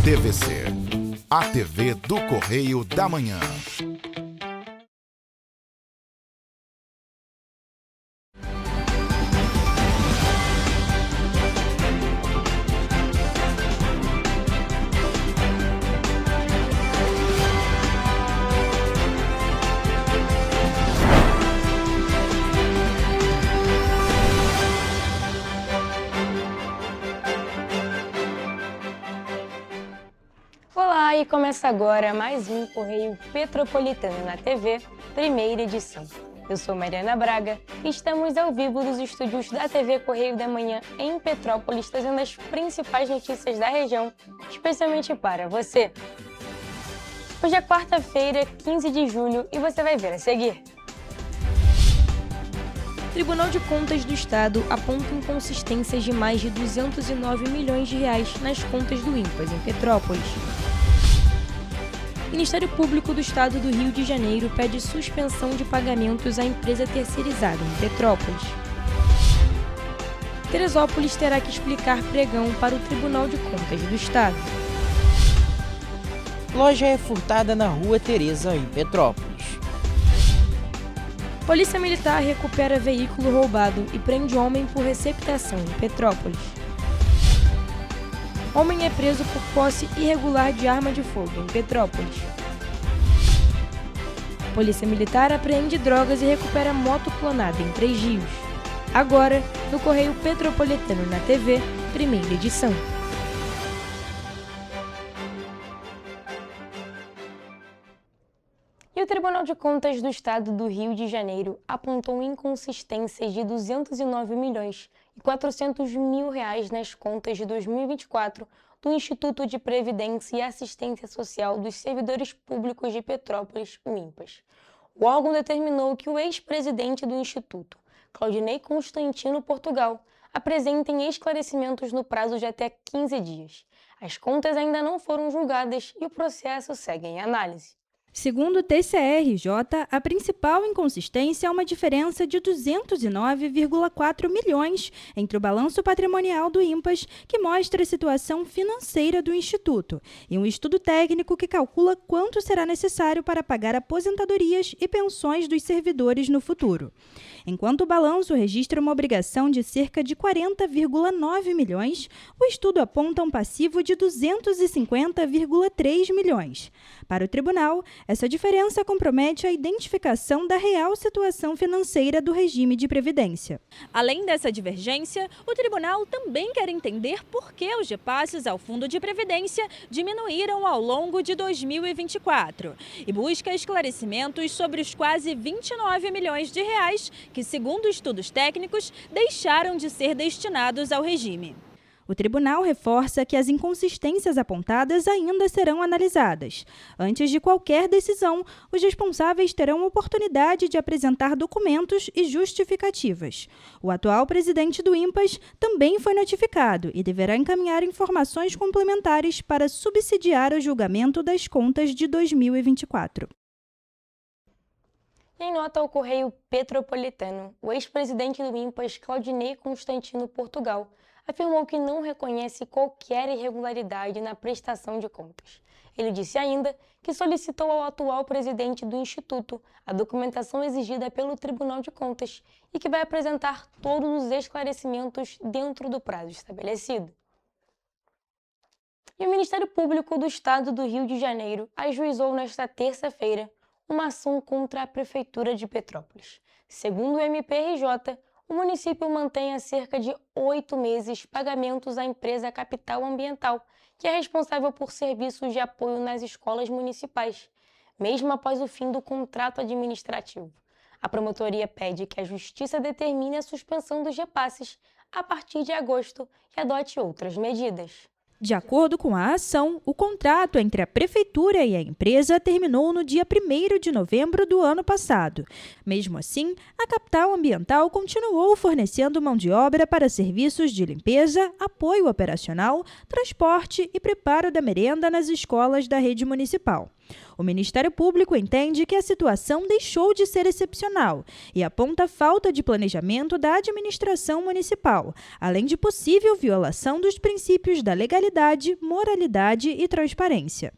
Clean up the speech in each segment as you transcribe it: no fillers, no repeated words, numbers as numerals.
TVC, a TV do Correio da Manhã. Olá, e começa agora mais um Correio Petropolitano na TV, primeira edição. Eu sou Mariana Braga e estamos ao vivo dos estúdios da TV Correio da Manhã em Petrópolis, trazendo as principais notícias da região, especialmente para você. Hoje é quarta-feira, 15 de julho, e você vai ver a seguir. Tribunal de Contas do Estado aponta inconsistências de mais de 209 milhões de reais nas contas do INPAS em Petrópolis. Ministério Público do Estado do Rio de Janeiro pede suspensão de pagamentos à empresa terceirizada em Petrópolis. Teresópolis terá que explicar pregão para o Tribunal de Contas do Estado. Loja é furtada na Rua Teresa, em Petrópolis. Polícia Militar recupera veículo roubado e prende homem por receptação em Petrópolis. Homem é preso por posse irregular de arma de fogo em Petrópolis. Polícia Militar apreende drogas e recupera moto clonada em Três Rios. Agora, no Correio Petropolitano na TV, primeira edição. E o Tribunal de Contas do Estado do Rio de Janeiro apontou inconsistências de 209 milhões e 400 mil reais nas contas de 2024 do Instituto de Previdência e Assistência Social dos Servidores Públicos de Petrópolis, o INPAS. O órgão determinou que o ex-presidente do Instituto, Claudinei Constantino Portugal, apresentem esclarecimentos no prazo de até 15 dias. As contas ainda não foram julgadas e o processo segue em análise. Segundo o TCRJ, a principal inconsistência é uma diferença de 209,4 milhões entre o balanço patrimonial do INPAS, que mostra a situação financeira do Instituto, e um estudo técnico que calcula quanto será necessário para pagar aposentadorias e pensões dos servidores no futuro. Enquanto o balanço registra uma obrigação de cerca de 40,9 milhões, o estudo aponta um passivo de 250,3 milhões. Para o tribunal, essa diferença compromete a identificação da real situação financeira do regime de previdência. Além dessa divergência, o tribunal também quer entender por que os repasses ao Fundo de Previdência diminuíram ao longo de 2024 e busca esclarecimentos sobre os quase 29 milhões de reais que, segundo estudos técnicos, deixaram de ser destinados ao regime. O tribunal reforça que as inconsistências apontadas ainda serão analisadas. Antes de qualquer decisão, os responsáveis terão oportunidade de apresentar documentos e justificativas. O atual presidente do INPAS também foi notificado e deverá encaminhar informações complementares para subsidiar o julgamento das contas de 2024. Em nota ao Correio Petropolitano, o ex-presidente do INPAS, Claudinei Constantino Portugal, afirmou que não reconhece qualquer irregularidade na prestação de contas. Ele disse ainda que solicitou ao atual presidente do Instituto a documentação exigida pelo Tribunal de Contas e que vai apresentar todos os esclarecimentos dentro do prazo estabelecido. E o Ministério Público do Estado do Rio de Janeiro ajuizou nesta terça-feira uma ação contra a Prefeitura de Petrópolis. Segundo o MPRJ, o município mantém há cerca de 8 meses pagamentos à empresa Capital Ambiental, que é responsável por serviços de apoio nas escolas municipais, mesmo após o fim do contrato administrativo. A promotoria pede que a Justiça determine a suspensão dos repasses a partir de agosto e adote outras medidas. De acordo com a ação, o contrato entre a Prefeitura e a empresa terminou no dia 1º de novembro do ano passado. Mesmo assim, a Capital Ambiental continuou fornecendo mão de obra para serviços de limpeza, apoio operacional, transporte e preparo da merenda nas escolas da rede municipal. O Ministério Público entende que a situação deixou de ser excepcional e aponta falta de planejamento da administração municipal, além de possível violação dos princípios da legalidade, moralidade e transparência.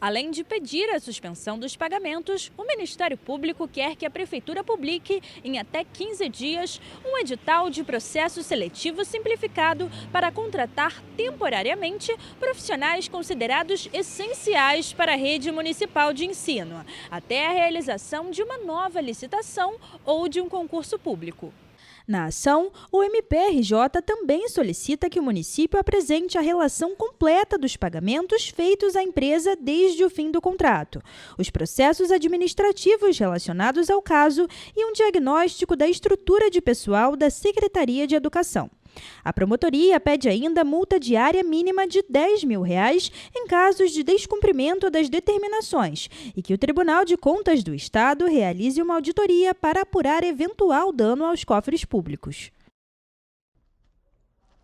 Além de pedir a suspensão dos pagamentos, o Ministério Público quer que a Prefeitura publique, em até 15 dias, um edital de processo seletivo simplificado para contratar temporariamente profissionais considerados essenciais para a rede municipal de ensino, até a realização de uma nova licitação ou de um concurso público. Na ação, o MPRJ também solicita que o município apresente a relação completa dos pagamentos feitos à empresa desde o fim do contrato, os processos administrativos relacionados ao caso e um diagnóstico da estrutura de pessoal da Secretaria de Educação. A promotoria pede ainda multa diária mínima de R$10 mil em casos de descumprimento das determinações e que o Tribunal de Contas do Estado realize uma auditoria para apurar eventual dano aos cofres públicos.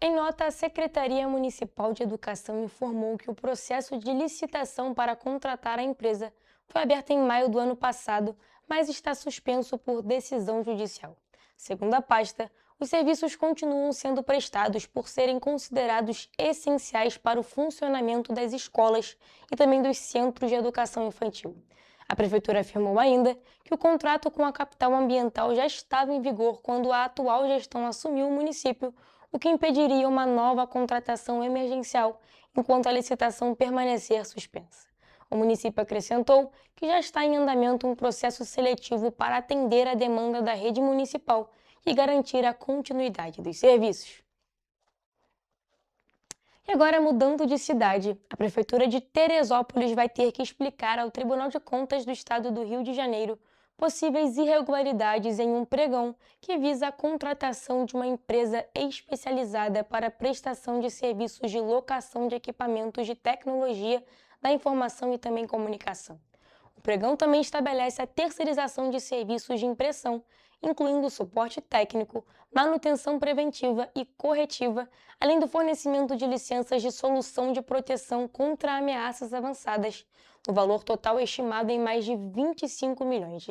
Em nota, a Secretaria Municipal de Educação informou que o processo de licitação para contratar a empresa foi aberto em maio do ano passado, mas está suspenso por decisão judicial. Segundo a pasta, os serviços continuam sendo prestados por serem considerados essenciais para o funcionamento das escolas e também dos centros de educação infantil. A Prefeitura afirmou ainda que o contrato com a capital ambiental já estava em vigor quando a atual gestão assumiu o município, o que impediria uma nova contratação emergencial enquanto a licitação permanecer suspensa. O município acrescentou que já está em andamento um processo seletivo para atender a demanda da rede municipal e garantir a continuidade dos serviços. E agora, mudando de cidade, a Prefeitura de Teresópolis vai ter que explicar ao Tribunal de Contas do Estado do Rio de Janeiro possíveis irregularidades em um pregão que visa a contratação de uma empresa especializada para a prestação de serviços de locação de equipamentos de tecnologia da informação e também comunicação. O pregão também estabelece a terceirização de serviços de impressão, incluindo suporte técnico, manutenção preventiva e corretiva, além do fornecimento de licenças de solução de proteção contra ameaças avançadas. O valor total é estimado em mais de R$25 milhões.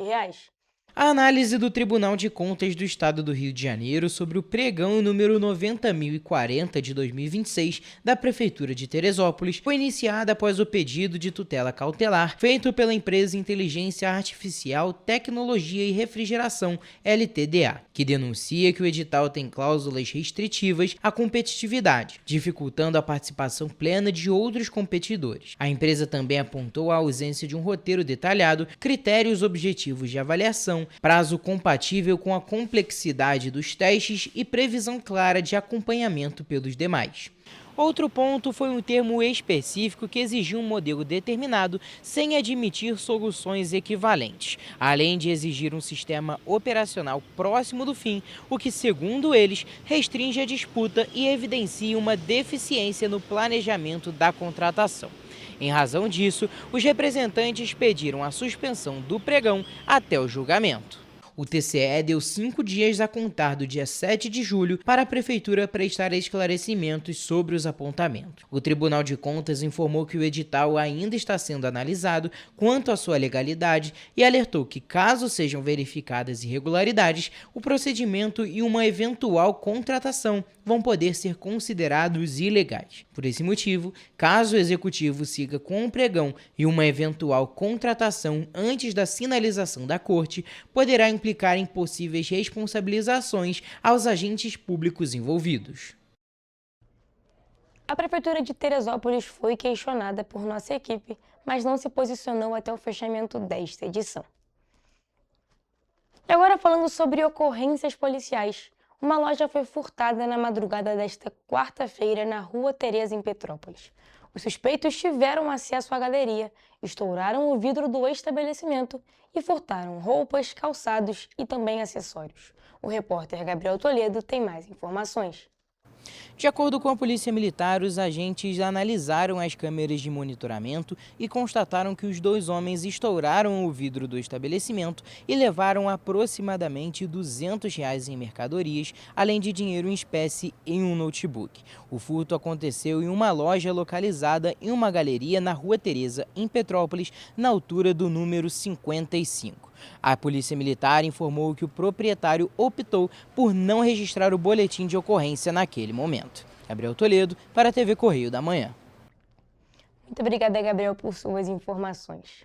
A análise do Tribunal de Contas do Estado do Rio de Janeiro sobre o pregão número 90.040 de 2026 da Prefeitura de Teresópolis foi iniciada após o pedido de tutela cautelar feito pela empresa Inteligência Artificial, Tecnologia e Refrigeração, LTDA, que denuncia que o edital tem cláusulas restritivas à competitividade, dificultando a participação plena de outros competidores. A empresa também apontou a ausência de um roteiro detalhado, critérios objetivos de avaliação, prazo compatível com a complexidade dos testes e previsão clara de acompanhamento pelos demais. Outro ponto foi um termo específico que exigia um modelo determinado sem admitir soluções equivalentes, além de exigir um sistema operacional próximo do fim, o que, segundo eles, restringe a disputa e evidencia uma deficiência no planejamento da contratação. Em razão disso, os representantes pediram a suspensão do pregão até o julgamento. O TCE deu 5 dias a contar do dia 7 de julho para a Prefeitura prestar esclarecimentos sobre os apontamentos. O Tribunal de Contas informou que o edital ainda está sendo analisado quanto à sua legalidade e alertou que, caso sejam verificadas irregularidades, o procedimento e uma eventual contratação vão poder ser considerados ilegais. Por esse motivo, caso o Executivo siga com o pregão e uma eventual contratação antes da sinalização da Corte, poderá implicar em possíveis responsabilizações aos agentes públicos envolvidos. A Prefeitura de Teresópolis foi questionada por nossa equipe, mas não se posicionou até o fechamento desta edição. E agora falando sobre ocorrências policiais. Uma loja foi furtada na madrugada desta quarta-feira na Rua Tereza, em Petrópolis. Os suspeitos tiveram acesso à galeria, estouraram o vidro do estabelecimento e furtaram roupas, calçados e também acessórios. O repórter Gabriel Toledo tem mais informações. De acordo com a Polícia Militar, os agentes analisaram as câmeras de monitoramento e constataram que os 2 homens estouraram o vidro do estabelecimento e levaram aproximadamente R$ 200 em mercadorias, além de dinheiro em espécie em um notebook. O furto aconteceu em uma loja localizada em uma galeria na Rua Teresa, em Petrópolis, na altura do número 55. A Polícia Militar informou que o proprietário optou por não registrar o boletim de ocorrência naquele momento. Gabriel Toledo, para a TV Correio da Manhã. Muito obrigada, Gabriel, por suas informações.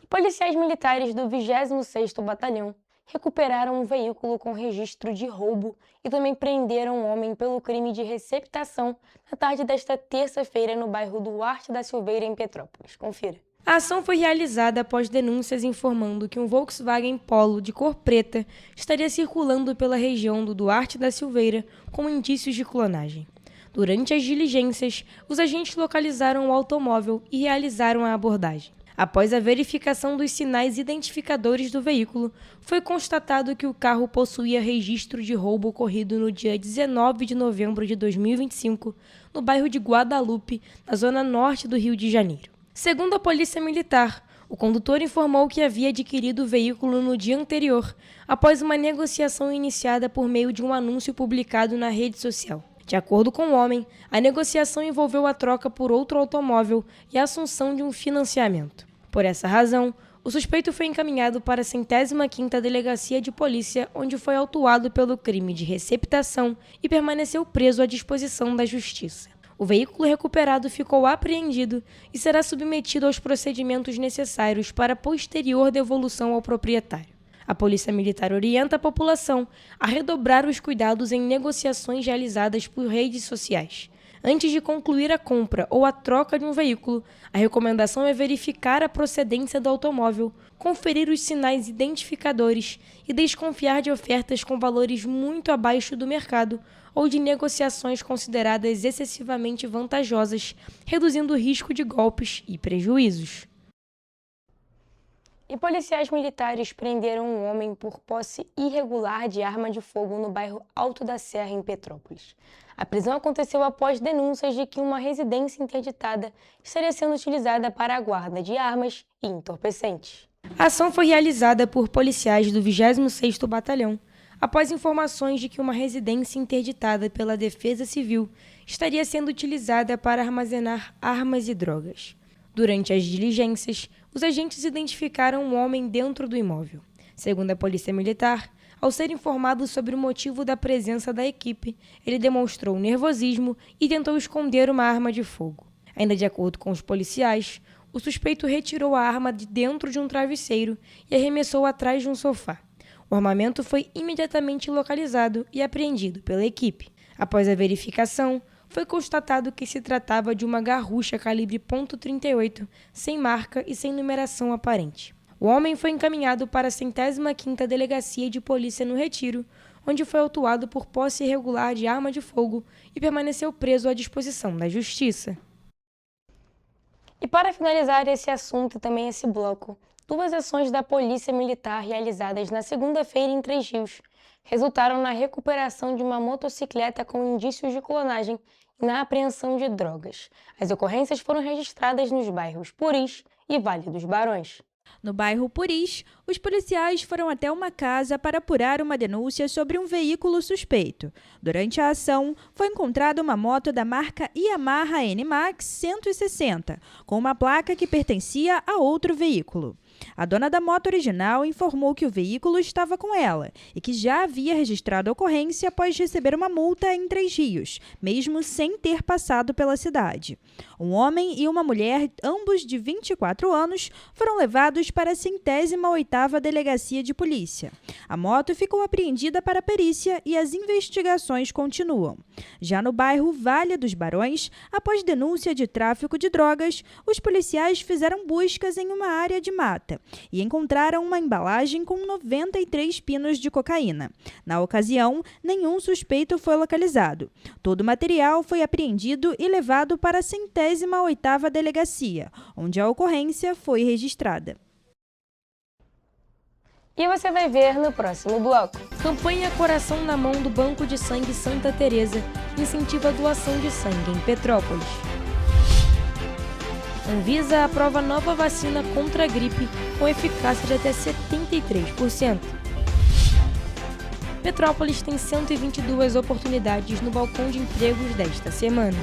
Policiais militares do 26º Batalhão recuperaram um veículo com registro de roubo e também prenderam um homem pelo crime de receptação na tarde desta terça-feira no bairro Duarte da Silveira, em Petrópolis. Confira. A ação foi realizada após denúncias informando que um Volkswagen Polo de cor preta estaria circulando pela região do Duarte da Silveira com indícios de clonagem. Durante as diligências, os agentes localizaram o automóvel e realizaram a abordagem. Após a verificação dos sinais identificadores do veículo, foi constatado que o carro possuía registro de roubo ocorrido no dia 19 de novembro de 2025, no bairro de Guadalupe, na zona norte do Rio de Janeiro. Segundo a Polícia Militar, o condutor informou que havia adquirido o veículo no dia anterior, após uma negociação iniciada por meio de um anúncio publicado na rede social. De acordo com o homem, a negociação envolveu a troca por outro automóvel e a assunção de um financiamento. Por essa razão, o suspeito foi encaminhado para a 105ª Delegacia de Polícia, onde foi autuado pelo crime de receptação e permaneceu preso à disposição da Justiça. O veículo recuperado ficou apreendido e será submetido aos procedimentos necessários para posterior devolução ao proprietário. A Polícia Militar orienta a população a redobrar os cuidados em negociações realizadas por redes sociais. Antes de concluir a compra ou a troca de um veículo, a recomendação é verificar a procedência do automóvel, conferir os sinais identificadores e desconfiar de ofertas com valores muito abaixo do mercado ou de negociações consideradas excessivamente vantajosas, reduzindo o risco de golpes e prejuízos. E policiais militares prenderam um homem por posse irregular de arma de fogo no bairro Alto da Serra, em Petrópolis. A prisão aconteceu após denúncias de que uma residência interditada estaria sendo utilizada para a guarda de armas e entorpecentes. A ação foi realizada por policiais do 26º Batalhão, após informações de que uma residência interditada pela Defesa Civil estaria sendo utilizada para armazenar armas e drogas. Durante as diligências, os agentes identificaram um homem dentro do imóvel. Segundo a Polícia Militar, ao ser informado sobre o motivo da presença da equipe, ele demonstrou nervosismo e tentou esconder uma arma de fogo. Ainda de acordo com os policiais, o suspeito retirou a arma de dentro de um travesseiro e arremessou atrás de um sofá. O armamento foi imediatamente localizado e apreendido pela equipe. Após a verificação, foi constatado que se tratava de uma garrucha calibre .38, sem marca e sem numeração aparente. O homem foi encaminhado para a 105ª Delegacia de Polícia no Retiro, onde foi autuado por posse irregular de arma de fogo e permaneceu preso à disposição da Justiça. E para finalizar esse assunto e também esse bloco, 2 ações da Polícia Militar realizadas na segunda-feira em Três Rios resultaram na recuperação de uma motocicleta com indícios de clonagem e na apreensão de drogas. As ocorrências foram registradas nos bairros Puris e Vale dos Barões. No bairro Puris, os policiais foram até uma casa para apurar uma denúncia sobre um veículo suspeito. Durante a ação, foi encontrada uma moto da marca Yamaha NMAX 160, com uma placa que pertencia a outro veículo. A dona da moto original informou que o veículo estava com ela e que já havia registrado a ocorrência após receber uma multa em Três Rios, mesmo sem ter passado pela cidade. Um homem e uma mulher, ambos de 24 anos, foram levados para a 108ª Delegacia de Polícia. A moto ficou apreendida para perícia e as investigações continuam. Já no bairro Vale dos Barões, após denúncia de tráfico de drogas, os policiais fizeram buscas em uma área de mata e encontraram uma embalagem com 93 pinos de cocaína. Na ocasião, nenhum suspeito foi localizado. Todo o material foi apreendido e levado para a 108ª Delegacia, onde a ocorrência foi registrada. E você vai ver no próximo bloco. Campanha Coração na Mão do Banco de Sangue Santa Teresa incentiva a doação de sangue em Petrópolis. Anvisa aprova nova vacina contra a gripe com eficácia de até 73%. Petrópolis tem 122 oportunidades no balcão de empregos desta semana.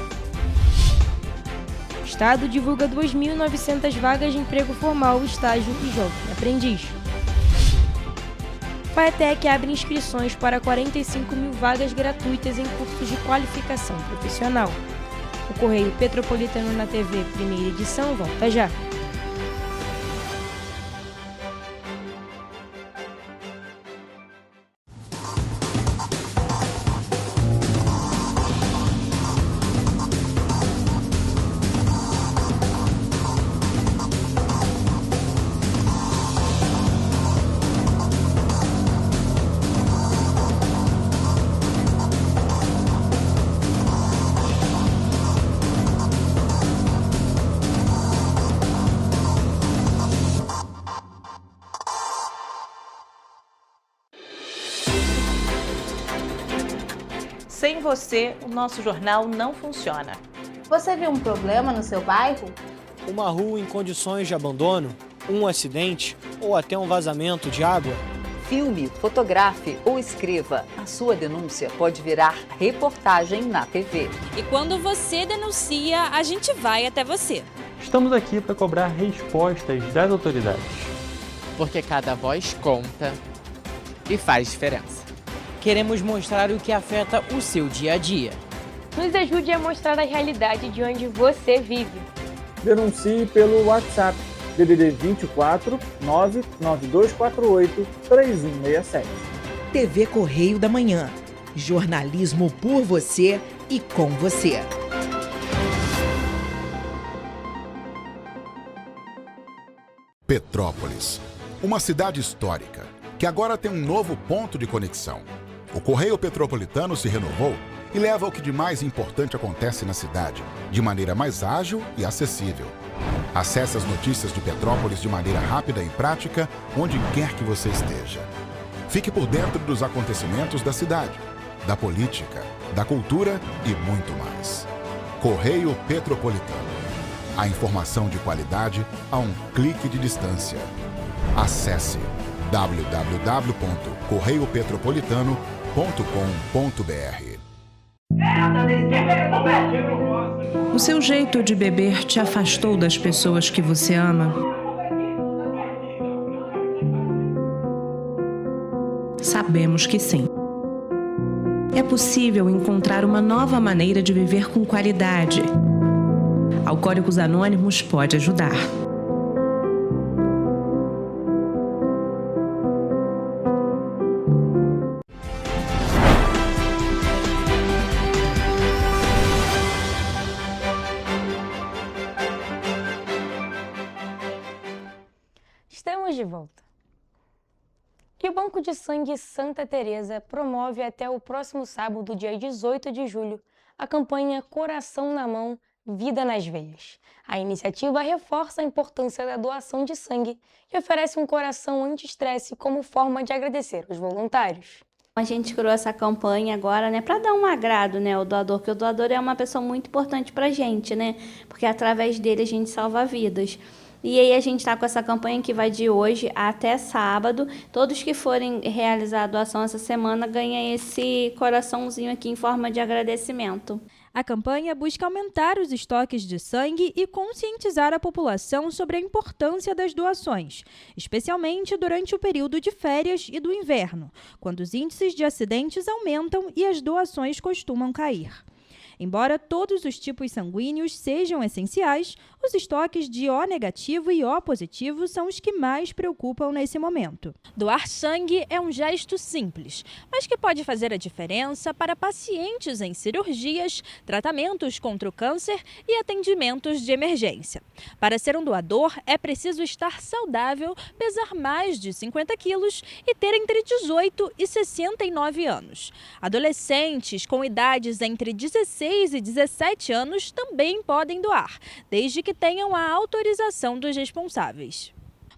O Estado divulga 2.900 vagas de emprego formal, estágio e jovem aprendiz. FATEC abre inscrições para 45 mil vagas gratuitas em cursos de qualificação profissional. O Correio Petropolitano na TV, primeira edição, volta já. Sem você, o nosso jornal não funciona. Você viu um problema no seu bairro? Uma rua em condições de abandono, um acidente ou até um vazamento de água? Filme, fotografe ou escreva. A sua denúncia pode virar reportagem na TV. E quando você denuncia, a gente vai até você. Estamos aqui para cobrar respostas das autoridades. Porque cada voz conta e faz diferença. Queremos mostrar o que afeta o seu dia a dia. Nos ajude a mostrar a realidade de onde você vive. Denuncie pelo WhatsApp DDD 24 99248 3167. TV Correio da Manhã. Jornalismo por você e com você. Petrópolis, uma cidade histórica que agora tem um novo ponto de conexão. O Correio Petropolitano se renovou e leva o que de mais importante acontece na cidade, de maneira mais ágil e acessível. Acesse as notícias de Petrópolis de maneira rápida e prática, onde quer que você esteja. Fique por dentro dos acontecimentos da cidade, da política, da cultura e muito mais. Correio Petropolitano. A informação de qualidade a um clique de distância. Acesse www.correiopetropolitano.com.br. O seu jeito de beber te afastou das pessoas que você ama? Sabemos que sim. É possível encontrar uma nova maneira de viver com qualidade. Alcoólicos Anônimos pode ajudar. Estamos de volta. E o Banco de Sangue Santa Teresa promove até o próximo sábado, dia 18 de julho, a campanha Coração na Mão, Vida nas Veias. A iniciativa reforça a importância da doação de sangue e oferece um coração anti-estresse como forma de agradecer os voluntários. A gente criou essa campanha agora, né, para dar um agrado, né, ao doador, porque o doador é uma pessoa muito importante para a gente, né, porque através dele a gente salva vidas. E aí a gente está com essa campanha que vai de hoje até sábado. Todos que forem realizar a doação essa semana ganham esse coraçãozinho aqui em forma de agradecimento. A campanha busca aumentar os estoques de sangue e conscientizar a população sobre a importância das doações, especialmente durante o período de férias e do inverno, quando os índices de acidentes aumentam e as doações costumam cair. Embora todos os tipos sanguíneos sejam essenciais, os estoques de O negativo e O positivo são os que mais preocupam nesse momento. Doar sangue é um gesto simples, mas que pode fazer a diferença para pacientes em cirurgias, tratamentos contra o câncer e atendimentos de emergência. Para ser um doador, é preciso estar saudável, pesar mais de 50 quilos e ter entre 18 e 69 anos. Adolescentes com idades entre 16 e 17 anos também podem doar, desde que tenham a autorização dos responsáveis.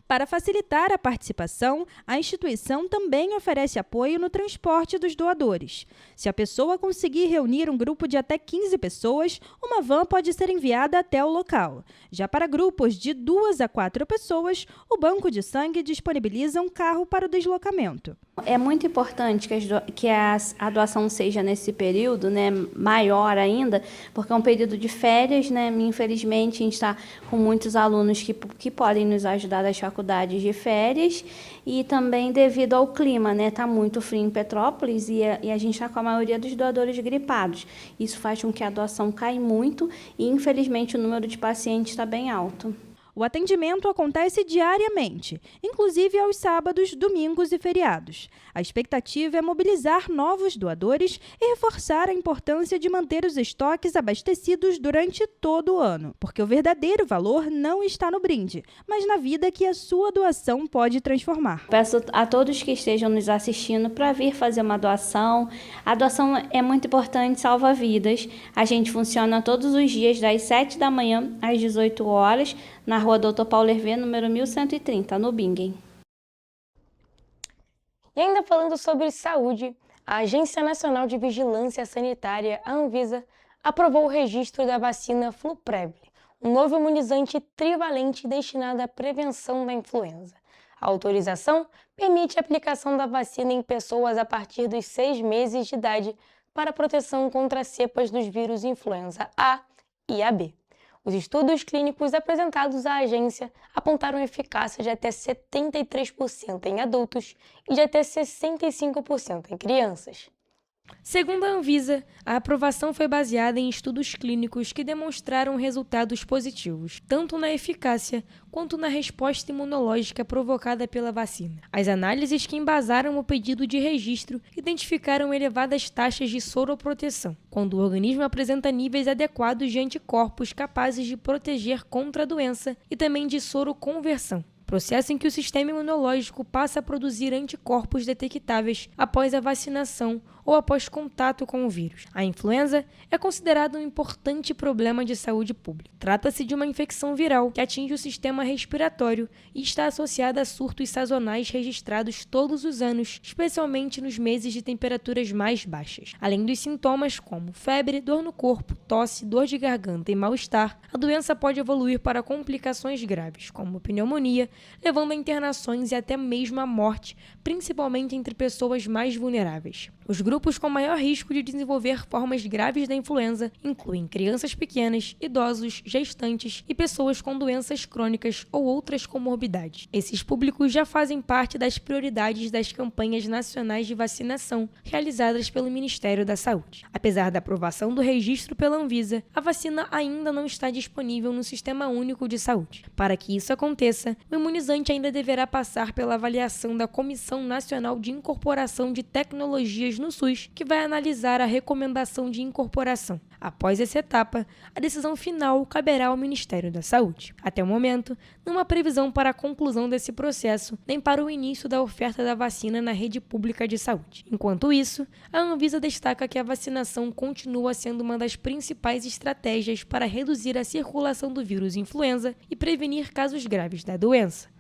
Para facilitar a participação, a instituição também oferece apoio no transporte dos doadores. Se a pessoa conseguir reunir um grupo de até 15 pessoas, uma van pode ser enviada até o local. Já para grupos de 2 a 4 pessoas, o Banco de Sangue disponibiliza um carro para o deslocamento. É muito importante que a doação seja nesse período, né, maior ainda, porque é um período de férias, né? Infelizmente, a gente está com muitos alunos que podem nos ajudar das faculdades de férias e também devido ao clima, né? Está muito frio em Petrópolis e a gente está com a maioria dos doadores gripados. Isso faz com que a doação caia muito e, infelizmente, o número de pacientes está bem alto. O atendimento acontece diariamente, inclusive aos sábados, domingos e feriados. A expectativa é mobilizar novos doadores e reforçar a importância de manter os estoques abastecidos durante todo o ano, porque o verdadeiro valor não está no brinde, mas na vida que a sua doação pode transformar. Peço a todos que estejam nos assistindo para vir fazer uma doação. A doação é muito importante, salva vidas. A gente funciona todos os dias, das 7 da manhã às 18 horas, na Rua Dr. Paulo Hervé, número 1130, no Bingen. E ainda falando sobre saúde, a Agência Nacional de Vigilância Sanitária, a Anvisa, aprovou o registro da vacina Fluprev, um novo imunizante trivalente destinado à prevenção da influenza. A autorização permite a aplicação da vacina em pessoas a partir dos 6 meses de idade para proteção contra cepas dos vírus influenza A e AB. Os estudos clínicos apresentados à agência apontaram eficácia de até 73% em adultos e de até 65% em crianças. Segundo a Anvisa, a aprovação foi baseada em estudos clínicos que demonstraram resultados positivos, tanto na eficácia quanto na resposta imunológica provocada pela vacina. As análises que embasaram o pedido de registro identificaram elevadas taxas de soroproteção, quando o organismo apresenta níveis adequados de anticorpos capazes de proteger contra a doença e também de soroconversão, processo em que o sistema imunológico passa a produzir anticorpos detectáveis após a vacinação ou após contato com o vírus. A influenza é considerada um importante problema de saúde pública. Trata-se de uma infecção viral que atinge o sistema respiratório e está associada a surtos sazonais registrados todos os anos, especialmente nos meses de temperaturas mais baixas. Além dos sintomas como febre, dor no corpo, tosse, dor de garganta e mal-estar, a doença pode evoluir para complicações graves, como pneumonia, levando a internações e até mesmo a morte, principalmente entre pessoas mais vulneráveis. Os grupos com maior risco de desenvolver formas graves da influenza incluem crianças pequenas, idosos, gestantes e pessoas com doenças crônicas ou outras comorbidades. Esses públicos já fazem parte das prioridades das campanhas nacionais de vacinação realizadas pelo Ministério da Saúde. Apesar da aprovação do registro pela Anvisa, a vacina ainda não está disponível no Sistema Único de Saúde. Para que isso aconteça, o imunizante ainda deverá passar pela avaliação da Comissão Nacional de Incorporação de Tecnologias no SUS, que vai analisar a recomendação de incorporação. Após essa etapa, a decisão final caberá ao Ministério da Saúde. Até o momento, não há previsão para a conclusão desse processo, nem para o início da oferta da vacina na rede pública de saúde. Enquanto isso, a Anvisa destaca que a vacinação continua sendo uma das principais estratégias para reduzir a circulação do vírus influenza e prevenir casos graves da doença.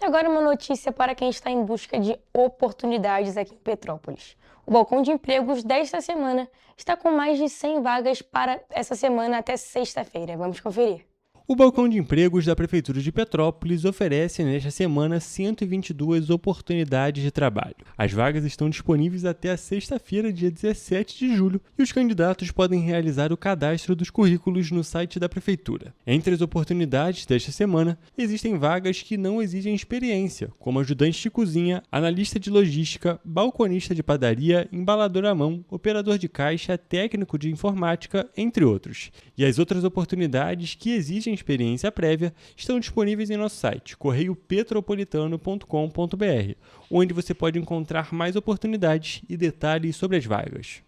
E agora uma notícia para quem está em busca de oportunidades aqui em Petrópolis. O balcão de empregos desta semana está com mais de 100 vagas para essa semana até sexta-feira. Vamos conferir. O Balcão de Empregos da Prefeitura de Petrópolis oferece nesta semana 122 oportunidades de trabalho. As vagas estão disponíveis até a sexta-feira, dia 17 de julho, e os candidatos podem realizar o cadastro dos currículos no site da Prefeitura. Entre as oportunidades desta semana, existem vagas que não exigem experiência, como ajudante de cozinha, analista de logística, balconista de padaria, embalador à mão, operador de caixa, técnico de informática, entre outros. E as outras oportunidades que exigem experiência prévia estão disponíveis em nosso site, correiopetropolitano.com.br, onde você pode encontrar mais oportunidades e detalhes sobre as vagas.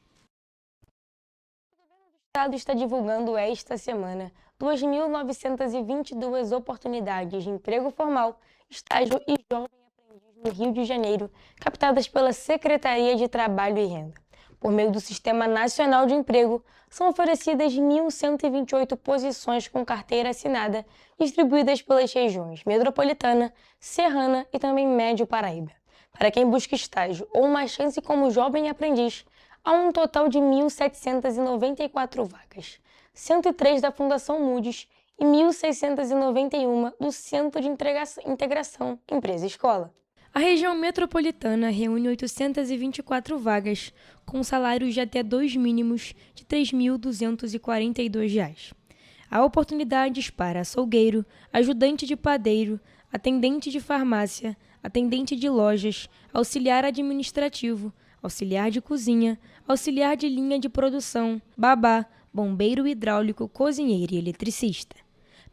O Estado está divulgando esta semana 2.922 oportunidades de emprego formal, estágio e jovem aprendiz no Rio de Janeiro, captadas pela Secretaria de Trabalho e Renda. Por meio do Sistema Nacional de Emprego, são oferecidas 1.128 posições com carteira assinada, distribuídas pelas regiões Metropolitana, Serrana e também Médio Paraíba. Para quem busca estágio ou uma chance como jovem aprendiz, há um total de 1.794 vagas, 103 da Fundação Moody's e 1.691 do Centro de Integração Empresa-Escola. A região metropolitana reúne 824 vagas, com salários de até 2 mínimos de R$ 3.242. Há oportunidades para açougueiro, ajudante de padeiro, atendente de farmácia, atendente de lojas, auxiliar administrativo, auxiliar de cozinha, auxiliar de linha de produção, babá, bombeiro hidráulico, cozinheiro e eletricista.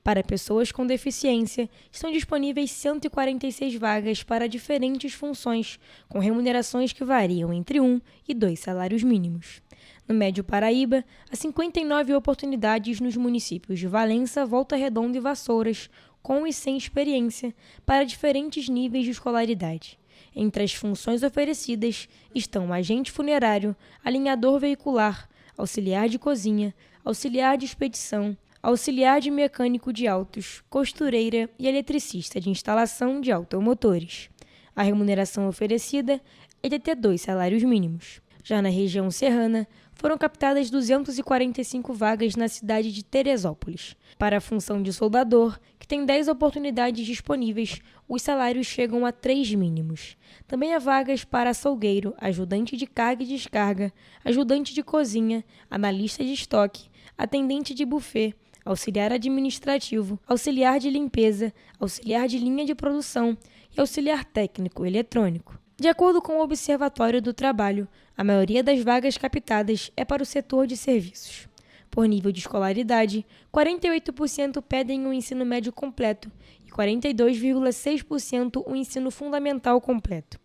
Para pessoas com deficiência, estão disponíveis 146 vagas para diferentes funções, com remunerações que variam entre 1 e 2 salários mínimos. No Médio Paraíba, há 59 oportunidades nos municípios de Valença, Volta Redonda e Vassouras, com e sem experiência, para diferentes níveis de escolaridade. Entre as funções oferecidas estão agente funerário, alinhador veicular, auxiliar de cozinha, auxiliar de expedição, auxiliar de mecânico de autos, costureira e eletricista de instalação de automotores. A remuneração oferecida é de até 2 salários mínimos. Já na região serrana, foram captadas 245 vagas na cidade de Teresópolis. Para a função de soldador, que tem 10 oportunidades disponíveis, os salários chegam a 3 mínimos. Também há vagas para açougueiro, ajudante de carga e descarga, ajudante de cozinha, analista de estoque, atendente de buffet, auxiliar administrativo, auxiliar de limpeza, auxiliar de linha de produção e auxiliar técnico eletrônico. De acordo com o Observatório do Trabalho, a maioria das vagas captadas é para o setor de serviços. Por nível de escolaridade, 48% pedem o ensino médio completo e 42,6% o ensino fundamental completo.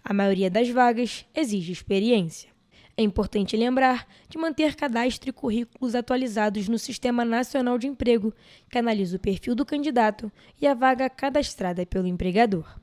A maioria das vagas exige experiência. É importante lembrar de manter cadastro e currículos atualizados no Sistema Nacional de Emprego, que analisa o perfil do candidato e a vaga cadastrada pelo empregador.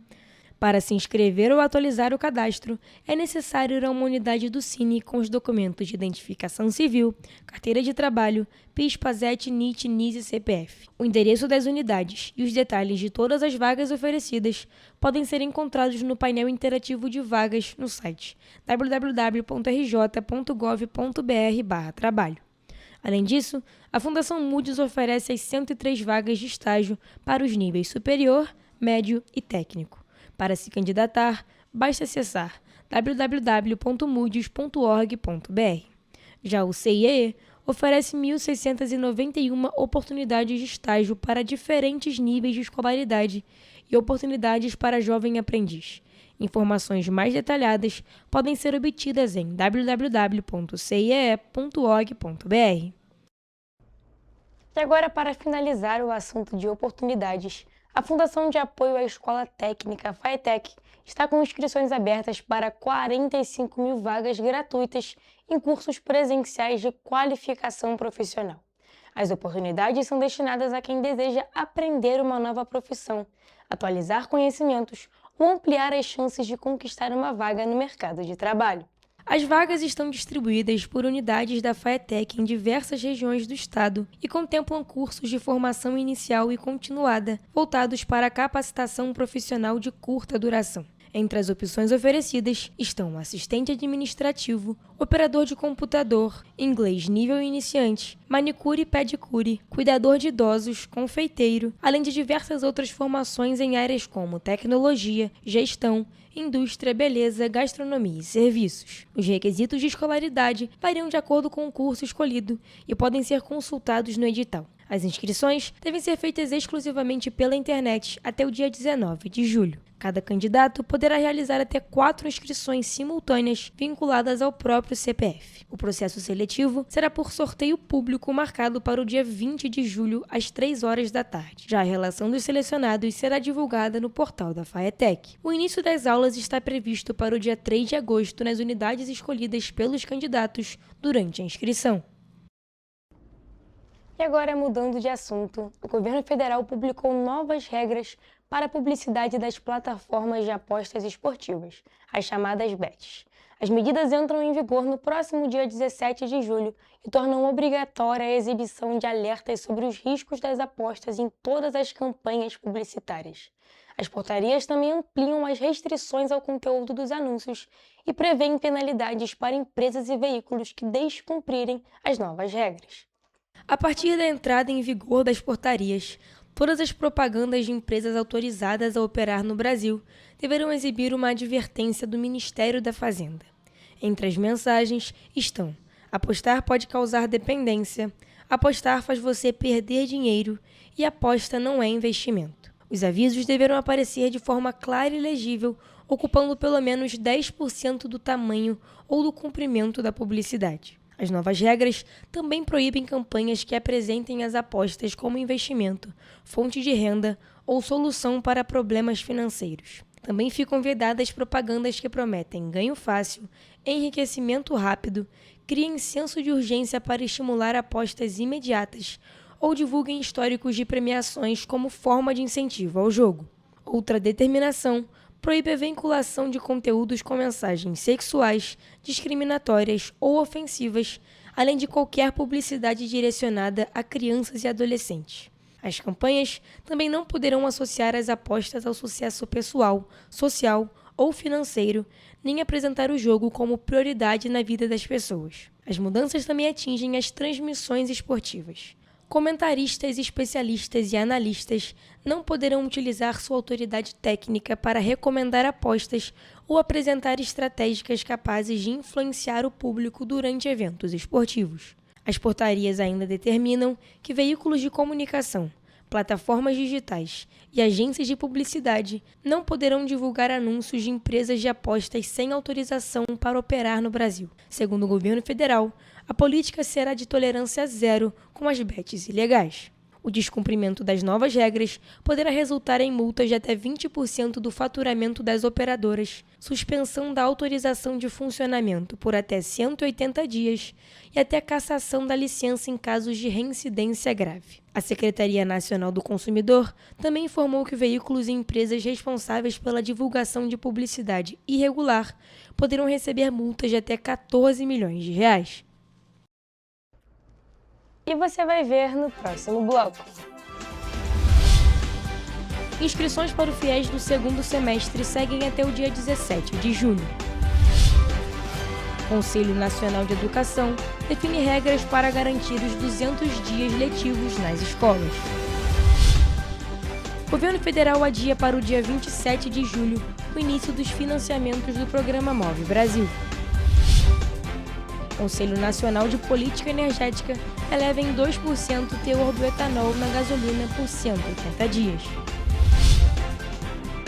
Para se inscrever ou atualizar o cadastro, é necessário ir a uma unidade do Cine com os documentos de identificação civil, carteira de trabalho, PIS, PASET, NIT, NIS e CPF. O endereço das unidades e os detalhes de todas as vagas oferecidas podem ser encontrados no painel interativo de vagas no site www.rj.gov.br/trabalho. Além disso, a Fundação Moody's oferece as 103 vagas de estágio para os níveis superior, médio e técnico. Para se candidatar, basta acessar www.moodys.org.br. Já o CIEE oferece 1.691 oportunidades de estágio para diferentes níveis de escolaridade e oportunidades para jovem aprendiz. Informações mais detalhadas podem ser obtidas em www.ciee.org.br. E agora, para finalizar o assunto de oportunidades, a Fundação de Apoio à Escola Técnica FAETEC está com inscrições abertas para 45 mil vagas gratuitas em cursos presenciais de qualificação profissional. As oportunidades são destinadas a quem deseja aprender uma nova profissão, atualizar conhecimentos ou ampliar as chances de conquistar uma vaga no mercado de trabalho. As vagas estão distribuídas por unidades da FAETEC em diversas regiões do estado e contemplam cursos de formação inicial e continuada, voltados para a capacitação profissional de curta duração. Entre as opções oferecidas estão assistente administrativo, operador de computador, inglês nível iniciante, manicure e pedicure, cuidador de idosos, confeiteiro, além de diversas outras formações em áreas como tecnologia, gestão, indústria, beleza, gastronomia e serviços. Os requisitos de escolaridade variam de acordo com o curso escolhido e podem ser consultados no edital. As inscrições devem ser feitas exclusivamente pela internet até o dia 19 de julho. Cada candidato poderá realizar até 4 inscrições simultâneas vinculadas ao próprio CPF. O processo seletivo será por sorteio público marcado para o dia 20 de julho, às 3 horas da tarde. Já a relação dos selecionados será divulgada no portal da FAETEC. O início das aulas está previsto para o dia 3 de agosto nas unidades escolhidas pelos candidatos durante a inscrição. E agora, mudando de assunto, o governo federal publicou novas regras para a publicidade das plataformas de apostas esportivas, as chamadas bets. As medidas entram em vigor no próximo dia 17 de julho e tornam obrigatória a exibição de alertas sobre os riscos das apostas em todas as campanhas publicitárias. As portarias também ampliam as restrições ao conteúdo dos anúncios e prevêem penalidades para empresas e veículos que descumprirem as novas regras. A partir da entrada em vigor das portarias, todas as propagandas de empresas autorizadas a operar no Brasil deverão exibir uma advertência do Ministério da Fazenda. Entre as mensagens estão: apostar pode causar dependência, apostar faz você perder dinheiro e aposta não é investimento. Os avisos deverão aparecer de forma clara e legível, ocupando pelo menos 10% do tamanho ou do comprimento da publicidade. As novas regras também proíbem campanhas que apresentem as apostas como investimento, fonte de renda ou solução para problemas financeiros. Também ficam vedadas propagandas que prometem ganho fácil, enriquecimento rápido, criem senso de urgência para estimular apostas imediatas ou divulguem históricos de premiações como forma de incentivo ao jogo. Outra determinação proíbe a vinculação de conteúdos com mensagens sexuais, discriminatórias ou ofensivas, além de qualquer publicidade direcionada a crianças e adolescentes. As campanhas também não poderão associar as apostas ao sucesso pessoal, social ou financeiro, nem apresentar o jogo como prioridade na vida das pessoas. As mudanças também atingem as transmissões esportivas. Comentaristas, especialistas e analistas não poderão utilizar sua autoridade técnica para recomendar apostas ou apresentar estratégias capazes de influenciar o público durante eventos esportivos. As portarias ainda determinam que veículos de comunicação, plataformas digitais e agências de publicidade não poderão divulgar anúncios de empresas de apostas sem autorização para operar no Brasil. Segundo o governo federal, a política será de tolerância zero com as bets ilegais. O descumprimento das novas regras poderá resultar em multas de até 20% do faturamento das operadoras, suspensão da autorização de funcionamento por até 180 dias e até cassação da licença em casos de reincidência grave. A Secretaria Nacional do Consumidor também informou que veículos e empresas responsáveis pela divulgação de publicidade irregular poderão receber multas de até 14 milhões de reais. E você vai ver no próximo bloco. Inscrições para o FIES do segundo semestre seguem até o dia 17 de junho. O Conselho Nacional de Educação define regras para garantir os 200 dias letivos nas escolas. O governo federal adia para o dia 27 de julho o início dos financiamentos do programa Move Brasil. O Conselho Nacional de Política Energética eleva em 2% o teor do etanol na gasolina por 180 dias.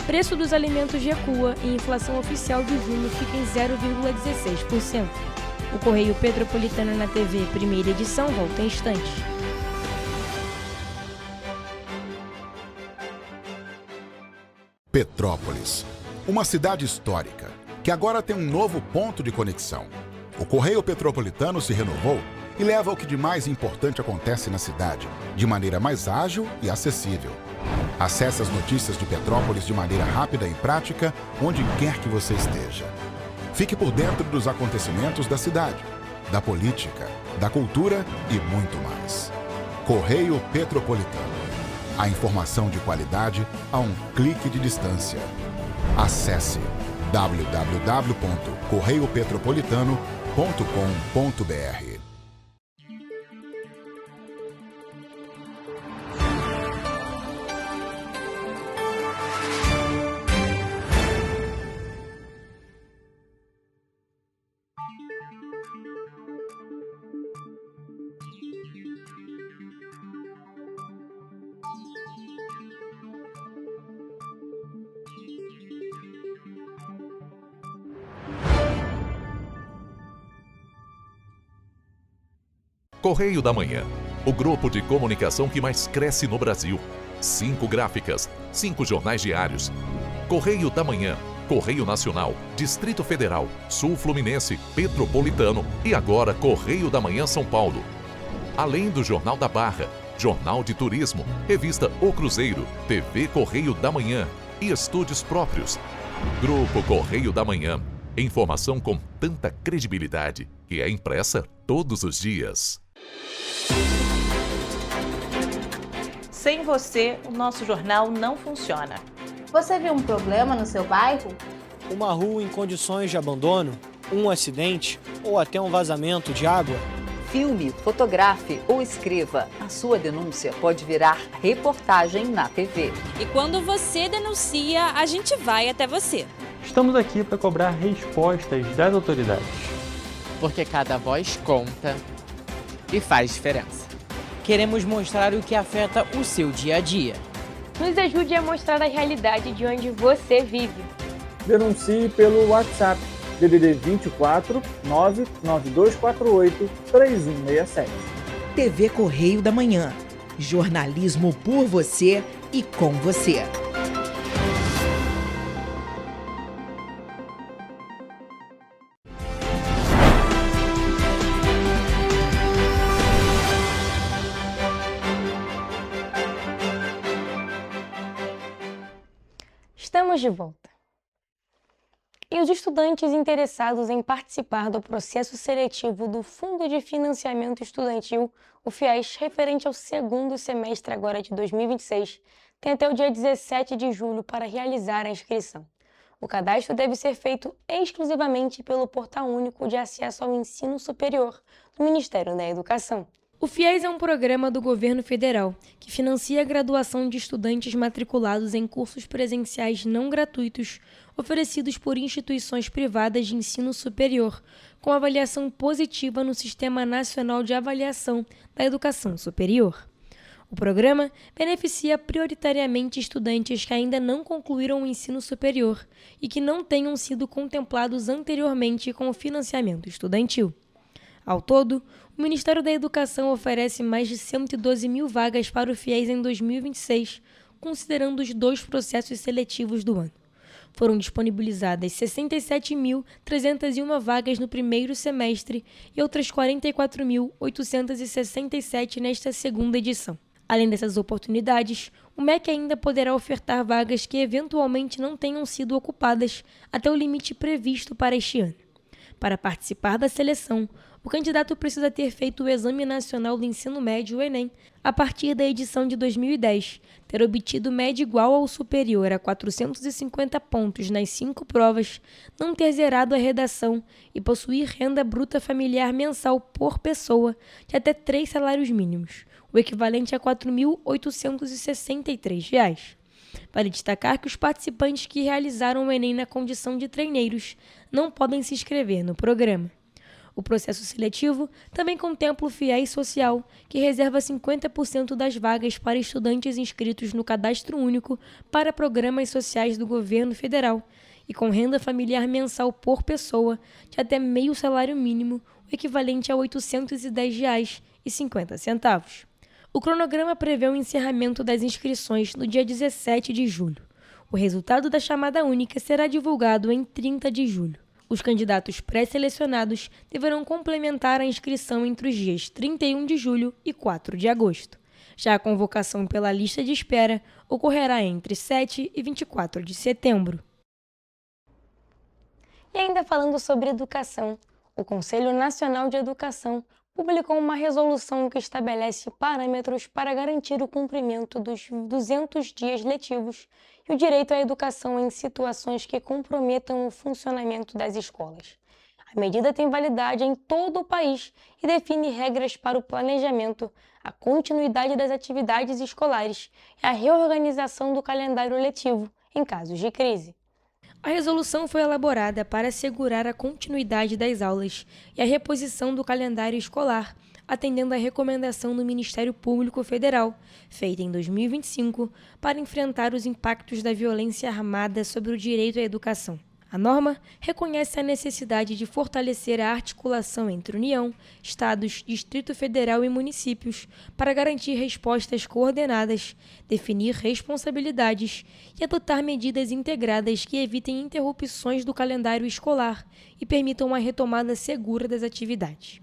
Preço dos alimentos recua e inflação oficial de julho fica em 0,16%. O Correio Petropolitano na TV, primeira edição, volta em instantes. Petrópolis, uma cidade histórica que agora tem um novo ponto de conexão. O Correio Petropolitano se renovou e leva o que de mais importante acontece na cidade, de maneira mais ágil e acessível. Acesse as notícias de Petrópolis de maneira rápida e prática, onde quer que você esteja. Fique por dentro dos acontecimentos da cidade, da política, da cultura e muito mais. Correio Petropolitano. A informação de qualidade a um clique de distância. Acesse www.correiopetropolitano.com.br. Correio da Manhã, o grupo de comunicação que mais cresce no Brasil. 5 gráficas, 5 jornais diários. Correio da Manhã, Correio Nacional, Distrito Federal, Sul Fluminense, Petropolitano e agora Correio da Manhã São Paulo. Além do Jornal da Barra, Jornal de Turismo, Revista O Cruzeiro, TV Correio da Manhã e estúdios próprios. Grupo Correio da Manhã, Informação com tanta credibilidade que é impressa todos os dias. Sem você, o nosso jornal não funciona. Você viu um problema no seu bairro? Uma rua em condições de abandono, um acidente ou até um vazamento de água? Filme, fotografe ou escreva. A sua denúncia pode virar reportagem na TV. E quando você denuncia, a gente vai até você. Estamos aqui para cobrar respostas das autoridades. Porque cada voz conta e faz diferença. Queremos mostrar o que afeta o seu dia a dia. Nos ajude a mostrar a realidade de onde você vive. Denuncie pelo WhatsApp DDD 24 99248 3167. TV Correio da Manhã. Jornalismo por você e com você. Estamos de volta. E os estudantes interessados em participar do processo seletivo do Fundo de Financiamento Estudantil, o FIES, referente ao segundo semestre agora de 2026, têm até o dia 17 de julho para realizar a inscrição. O cadastro deve ser feito exclusivamente pelo Portal Único de Acesso ao Ensino Superior do Ministério da Educação. O FIES é um programa do governo federal que financia a graduação de estudantes matriculados em cursos presenciais não gratuitos oferecidos por instituições privadas de ensino superior, com avaliação positiva no Sistema Nacional de Avaliação da Educação Superior. O programa beneficia prioritariamente estudantes que ainda não concluíram o ensino superior e que não tenham sido contemplados anteriormente com o financiamento estudantil. Ao todo, o Ministério da Educação oferece mais de 112 mil vagas para o FIES em 2026, considerando os 2 processos seletivos do ano. Foram disponibilizadas 67.301 vagas no primeiro semestre e outras 44.867 nesta segunda edição. Além dessas oportunidades, o MEC ainda poderá ofertar vagas que eventualmente não tenham sido ocupadas até o limite previsto para este ano. Para participar da seleção, o candidato precisa ter feito o Exame Nacional do Ensino Médio, o Enem, a partir da edição de 2010, ter obtido média igual ou superior a 450 pontos nas 5 provas, não ter zerado a redação e possuir renda bruta familiar mensal por pessoa de até 3 salários mínimos, o equivalente a R$ 4.863. Vale destacar que os participantes que realizaram o Enem na condição de treineiros não podem se inscrever no programa. O processo seletivo também contempla o FIES Social, que reserva 50% das vagas para estudantes inscritos no Cadastro Único para programas sociais do governo federal e com renda familiar mensal por pessoa de até meio salário mínimo, o equivalente a R$ 810,50. O cronograma prevê o encerramento das inscrições no dia 17 de julho. O resultado da chamada única será divulgado em 30 de julho. Os candidatos pré-selecionados deverão complementar a inscrição entre os dias 31 de julho e 4 de agosto. Já a convocação pela lista de espera ocorrerá entre 7 e 24 de setembro. E ainda falando sobre educação, o Conselho Nacional de Educação publicou uma resolução que estabelece parâmetros para garantir o cumprimento dos 200 dias letivos e o direito à educação em situações que comprometam o funcionamento das escolas. A medida tem validade em todo o país e define regras para o planejamento, a continuidade das atividades escolares e a reorganização do calendário letivo em casos de crise. A resolução foi elaborada para assegurar a continuidade das aulas e a reposição do calendário escolar, atendendo à recomendação do Ministério Público Federal, feita em 2025, para enfrentar os impactos da violência armada sobre o direito à educação. A norma reconhece a necessidade de fortalecer a articulação entre União, Estados, Distrito Federal e municípios para garantir respostas coordenadas, definir responsabilidades e adotar medidas integradas que evitem interrupções do calendário escolar e permitam uma retomada segura das atividades.